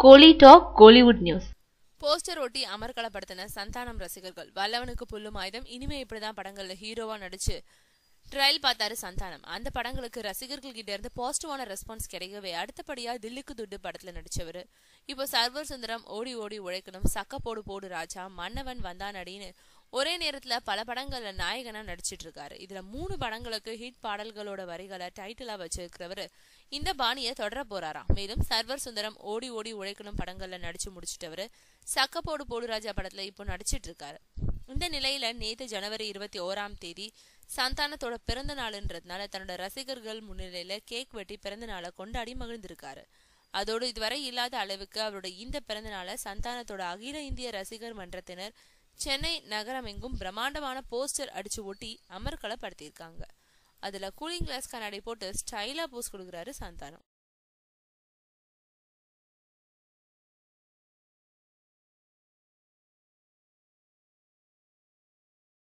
கோலி talk Kollywood news. Poster ஒட்டி அமர்கலப்படுத்தின சந்தானம் ரசிகர்கள். வல்லவனுக்கு புல்லும் ஆயுதம். இனிமே இப்படிதான் படங்கள்ல ஹீரோவா நடிச்சு ட்ரையல் பார்த்தாரு சந்தானம். அந்த படங்களுக்கு ரசிகர்கள் கிட்ட இருந்து பாசிட்டிவான ரெஸ்பான்ஸ் கிடைக்கவே அடுத்தபடியா தில்லுக்கு துட்டு படத்துல நடிச்சவரு இப்போ சர்வர் சுந்தரம், ஓடி ஓடி உழைக்கணும், சக்க போடு போடு ராஜா, மன்னவன் வந்தானடின்னு ஒரே நேரத்துல பல படங்கள்ல நாயகனா நடிச்சிட்டு இருக்காரு. இதுல 3 படங்களுக்கு ஹிட் பாடல்களோட வரிகளை டைட்டிலா வச்சிருக்கிறவரு இந்த பாணியை தொடர போறாராம். மேலும் சர்வர் சுந்தரம், ஓடி ஓடி உழைக்கணும் படங்கள்ல நடிச்சு முடிச்சிட்டவரு சக்க போடு போடு ராஜா படத்துல இப்போ நடிச்சிட்டு இருக்காரு. இந்த நிலையில நேத்து ஜனவரி 21 சந்தானத்தோட பிறந்த நாளுன்றதுனால தன்னோட ரசிகர்கள் முன்னிலையில கேக் வெட்டி பிறந்த நாளை கொண்டாடி மகிழ்ந்திருக்காரு. அதோடு இதுவரை இல்லாத அளவுக்கு அவரோட இந்த பிறந்த நாளை சந்தானத்தோட அகில இந்திய ரசிகர் மன்றத்தினர் சென்னை நகரமெங்கும் பிரம்மாண்டமான போஸ்டர் அடிச்சு ஒட்டி அமர்கலப்படுத்தியிருக்காங்க. அதுல கூலிங் கிளாஸ் கண்ணாடி போட்டு ஸ்டைலா போஸ் கொடுக்குறாரு சந்தானம்.